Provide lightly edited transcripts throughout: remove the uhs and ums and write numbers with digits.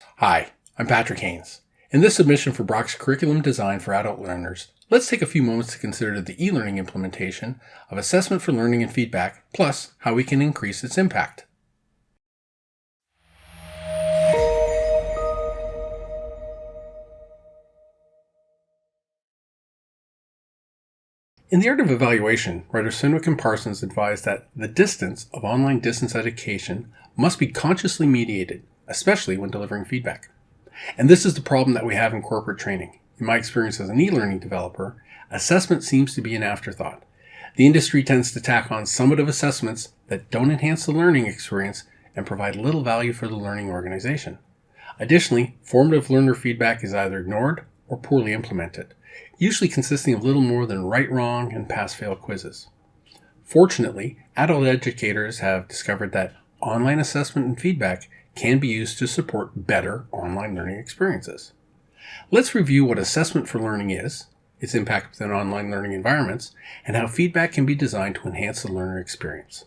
Hi, I'm Patrick Haynes. In this submission for Brock's Curriculum Design for Adult Learners, let's take a few moments to consider the e-learning implementation of assessment for learning and feedback, plus how we can increase its impact. In The Art of Evaluation, writers Fenwick and Parsons advise that the distance of online distance education must be consciously mediated, especially when delivering feedback. And this is the problem that we have in corporate training. In my experience as an e-learning developer, assessment seems to be an afterthought. The industry tends to tack on summative assessments that don't enhance the learning experience and provide little value for the learning organization. Additionally, formative learner feedback is either ignored or poorly implemented, usually consisting of little more than right-wrong and pass-fail quizzes. Fortunately, adult educators have discovered that online assessment and feedback can be used to support better online learning experiences. Let's review what assessment for learning is, its impact within online learning environments, and how feedback can be designed to enhance the learner experience.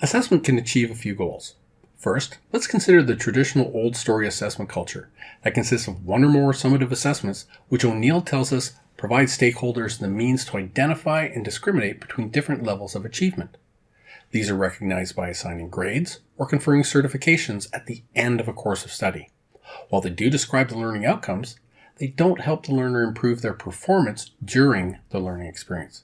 Assessment can achieve a few goals. First, let's consider the traditional old story assessment culture that consists of one or more summative assessments, which O'Neill tells us provide stakeholders the means to identify and discriminate between different levels of achievement. These are recognized by assigning grades or conferring certifications at the end of a course of study. While they do describe the learning outcomes, they don't help the learner improve their performance during the learning experience.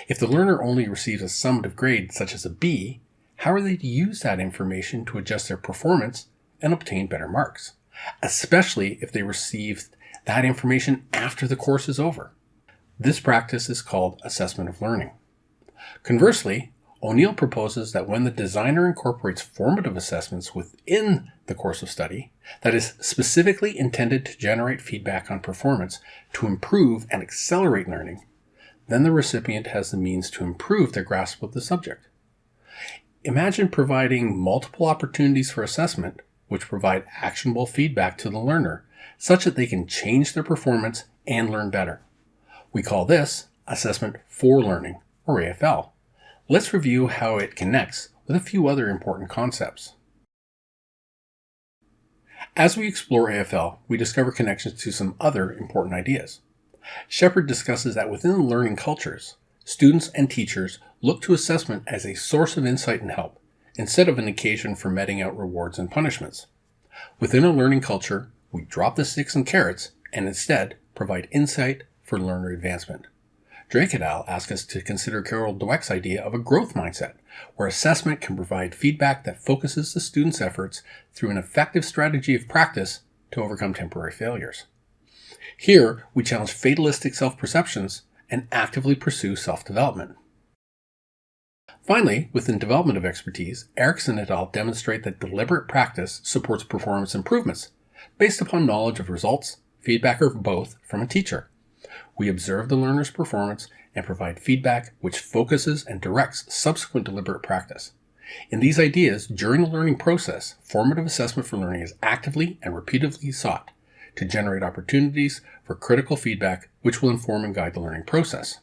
If the learner only receives a summative grade, such as a B, how are they to use that information to adjust their performance and obtain better marks, especially if they received that information after the course is over? This practice is called assessment of learning. Conversely, O'Neill proposes that when the designer incorporates formative assessments within the course of study, that is specifically intended to generate feedback on performance to improve and accelerate learning, then the recipient has the means to improve their grasp of the subject. Imagine providing multiple opportunities for assessment, which provide actionable feedback to the learner, such that they can change their performance and learn better. We call this assessment for learning, or AFL. Let's review how it connects with a few other important concepts. As we explore AFL, we discover connections to some other important ideas. Shepard discusses that within learning cultures, students and teachers look to assessment as a source of insight and help, instead of an occasion for meting out rewards and punishments. Within a learning culture, we drop the sticks and carrots and instead provide insight for learner advancement. Drake et al. Ask us to consider Carol Dweck's idea of a growth mindset, where assessment can provide feedback that focuses the student's efforts through an effective strategy of practice to overcome temporary failures. Here, we challenge fatalistic self-perceptions and actively pursue self-development. Finally, within development of expertise, Erickson et al. Demonstrate that deliberate practice supports performance improvements based upon knowledge of results, feedback, or both from a teacher. We observe the learner's performance and provide feedback which focuses and directs subsequent deliberate practice. In these ideas, during the learning process, formative assessment for learning is actively and repeatedly sought to generate opportunities for critical feedback which will inform and guide the learning process.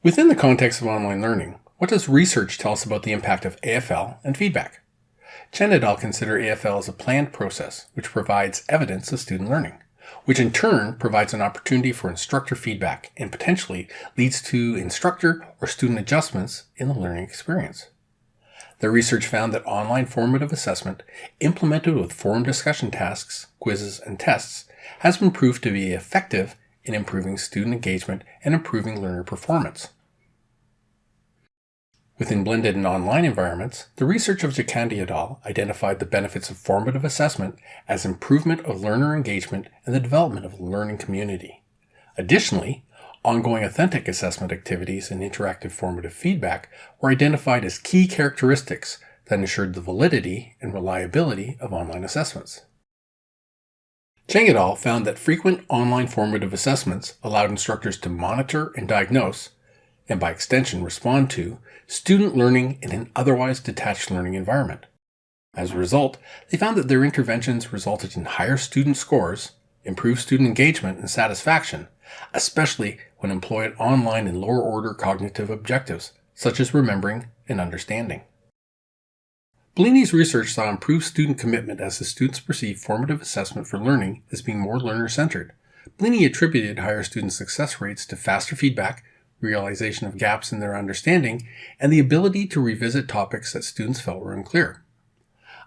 Within the context of online learning, what does research tell us about the impact of AFL and feedback? Chen et al. Consider AFL as a planned process which provides evidence of student learning, which in turn provides an opportunity for instructor feedback and potentially leads to instructor or student adjustments in the learning experience. The research found that online formative assessment, implemented with forum discussion tasks, quizzes, and tests, has been proved to be effective in improving student engagement and improving learner performance. Within blended and online environments, the research of Jacandi et al. Identified the benefits of formative assessment as improvement of learner engagement and the development of a learning community. Additionally, ongoing authentic assessment activities and interactive formative feedback were identified as key characteristics that ensured the validity and reliability of online assessments. Chang et al. Found that frequent online formative assessments allowed instructors to monitor and diagnose, and by extension respond to, student learning in an otherwise detached learning environment. As a result, they found that their interventions resulted in higher student scores, improved student engagement and satisfaction, especially when employed online in lower-order cognitive objectives, such as remembering and understanding. Bellini's research saw improved student commitment as the students perceived formative assessment for learning as being more learner-centered. Bellini attributed higher student success rates to faster feedback, realization of gaps in their understanding, and the ability to revisit topics that students felt were unclear.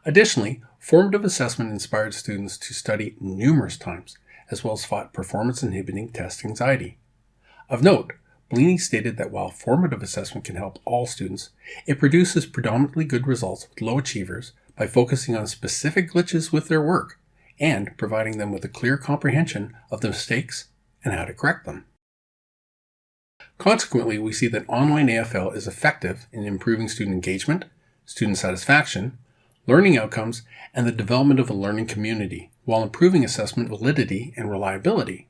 Additionally, formative assessment inspired students to study numerous times, as well as fought performance-inhibiting test anxiety. Of note, Bellini stated that while formative assessment can help all students, it produces predominantly good results with low achievers by focusing on specific glitches with their work and providing them with a clear comprehension of the mistakes and how to correct them. Consequently, we see that online AFL is effective in improving student engagement, student satisfaction, learning outcomes, and the development of a learning community, while improving assessment validity and reliability.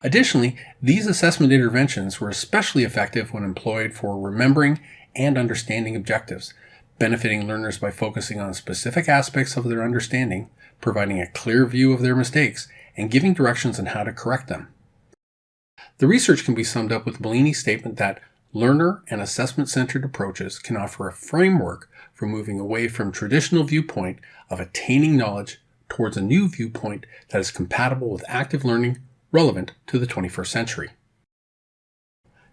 Additionally, these assessment interventions were especially effective when employed for remembering and understanding objectives, benefiting learners by focusing on specific aspects of their understanding, providing a clear view of their mistakes, and giving directions on how to correct them. The research can be summed up with Bellini's statement that learner and assessment-centered approaches can offer a framework for moving away from traditional viewpoint of attaining knowledge towards a new viewpoint that is compatible with active learning relevant to the 21st century.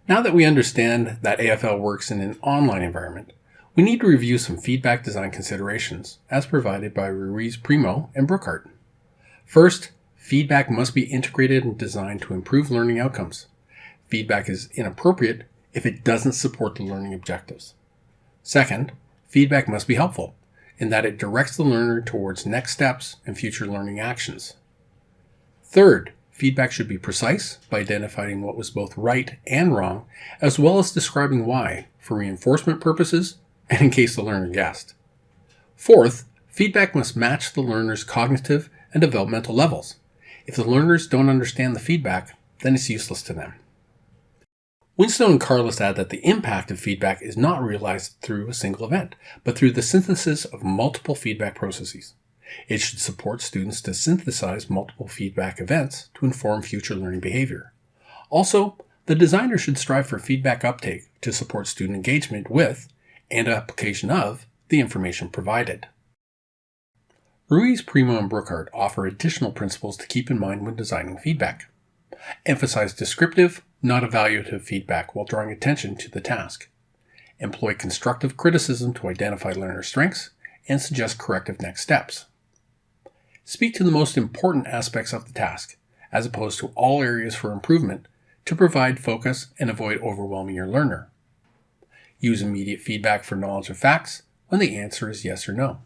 Now that we understand that AFL works in an online environment, we need to review some feedback design considerations as provided by Ruiz-Primo and Brookhart. First, feedback must be integrated and designed to improve learning outcomes. Feedback is inappropriate if it doesn't support the learning objectives. Second, feedback must be helpful in that it directs the learner towards next steps and future learning actions. Third, feedback should be precise by identifying what was both right and wrong, as well as describing why, for reinforcement purposes and in case the learner guessed. Fourth, feedback must match the learner's cognitive and developmental levels. If the learners don't understand the feedback, then it's useless to them. Winstone and Carless add that the impact of feedback is not realized through a single event, but through the synthesis of multiple feedback processes. It should support students to synthesize multiple feedback events to inform future learning behavior. Also, the designer should strive for feedback uptake to support student engagement with and application of the information provided. Ruiz-Primo and Brookhart offer additional principles to keep in mind when designing feedback. Emphasize descriptive, not evaluative feedback while drawing attention to the task. Employ constructive criticism to identify learner strengths and suggest corrective next steps. Speak to the most important aspects of the task, as opposed to all areas for improvement, to provide focus and avoid overwhelming your learner. Use immediate feedback for knowledge of facts when the answer is yes or no.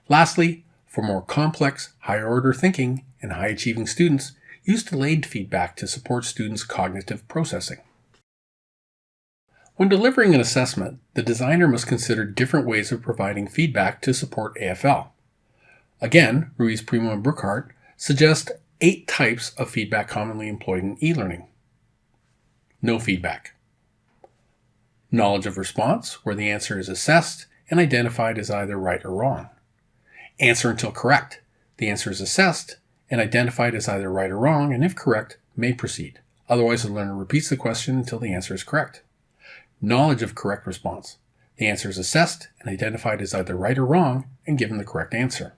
Lastly, for more complex, higher-order thinking and high-achieving students, use delayed feedback to support students' cognitive processing. When delivering an assessment, the designer must consider different ways of providing feedback to support AFL. Again, Ruiz-Primo and Brookhart suggest 8 types of feedback commonly employed in e-learning. No feedback. Knowledge of response, where the answer is assessed and identified as either right or wrong. Answer until correct. The answer is assessed and identified as either right or wrong, and if correct, may proceed. Otherwise, the learner repeats the question until the answer is correct. Knowledge of correct response. The answer is assessed and identified as either right or wrong and given the correct answer.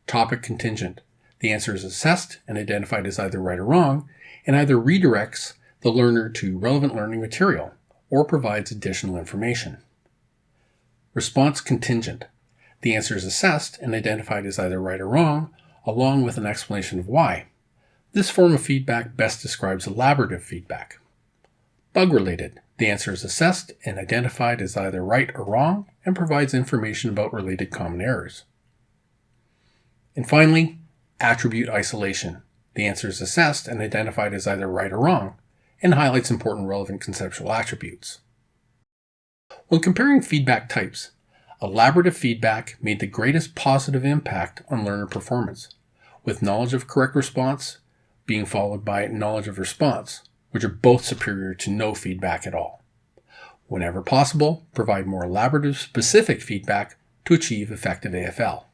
Topic contingent. The answer is assessed and identified as either right or wrong, and either redirects the learner to relevant learning material or provides additional information. Response contingent. The answer is assessed and identified as either right or wrong, along with an explanation of why. This form of feedback best describes elaborative feedback. Bug-related. The answer is assessed and identified as either right or wrong and provides information about related common errors. And finally, attribute isolation. The answer is assessed and identified as either right or wrong and highlights important relevant conceptual attributes. When comparing feedback types, elaborative feedback made the greatest positive impact on learner performance, with knowledge of correct response being followed by knowledge of response, which are both superior to no feedback at all. Whenever possible, provide more elaborative specific feedback to achieve effective AFL.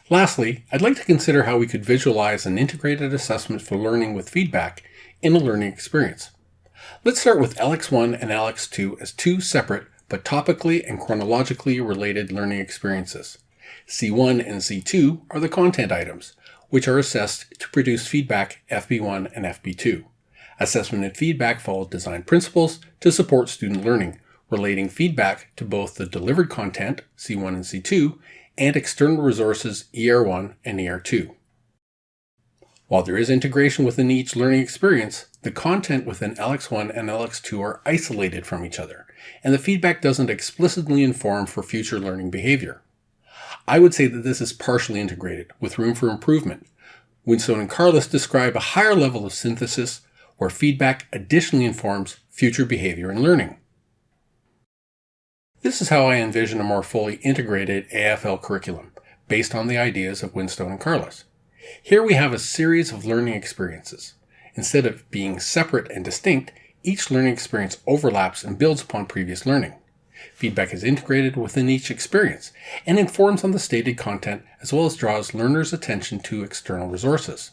Lastly, I'd like to consider how we could visualize an integrated assessment for learning with feedback in a learning experience. Let's start with LX1 and LX2 as 2 separate but topically and chronologically related learning experiences. C1 and C2 are the content items, which are assessed to produce feedback FB1 and FB2. Assessment and feedback follow design principles to support student learning, relating feedback to both the delivered content, C1 and C2, and external resources, ER1 and ER2. While there is integration within each learning experience, the content within LX1 and LX2 are isolated from each other, and the feedback doesn't explicitly inform for future learning behavior. I would say that this is partially integrated, with room for improvement. Winstone and Carless describe a higher level of synthesis where feedback additionally informs future behavior and learning. This is how I envision a more fully integrated AFL curriculum, based on the ideas of Winstone and Carless. Here we have a series of learning experiences. Instead of being separate and distinct, each learning experience overlaps and builds upon previous learning. Feedback is integrated within each experience and informs on the stated content as well as draws learners' attention to external resources.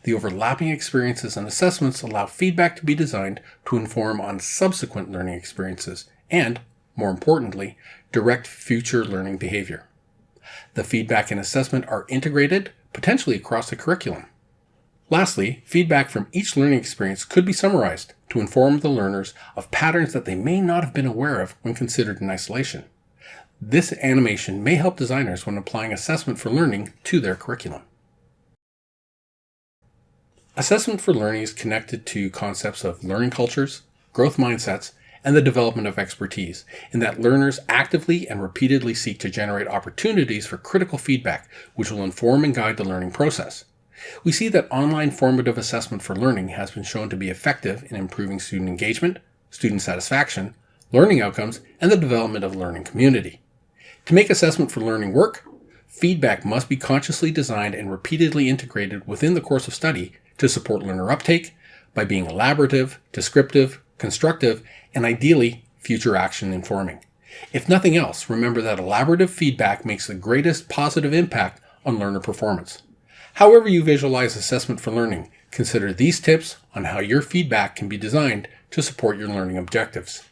The overlapping experiences and assessments allow feedback to be designed to inform on subsequent learning experiences and, more importantly, direct future learning behavior. The feedback and assessment are integrated, potentially across the curriculum. Lastly, feedback from each learning experience could be summarized to inform the learners of patterns that they may not have been aware of when considered in isolation. This animation may help designers when applying assessment for learning to their curriculum. Assessment for learning is connected to concepts of learning cultures, growth mindsets, and the development of expertise, in that learners actively and repeatedly seek to generate opportunities for critical feedback, which will inform and guide the learning process. We see that online formative assessment for learning has been shown to be effective in improving student engagement, student satisfaction, learning outcomes, and the development of a learning community. To make assessment for learning work, feedback must be consciously designed and repeatedly integrated within the course of study to support learner uptake by being elaborative, descriptive, constructive, and ideally, future action informing. If nothing else, remember that elaborative feedback makes the greatest positive impact on learner performance. However you visualize assessment for learning, consider these tips on how your feedback can be designed to support your learning objectives.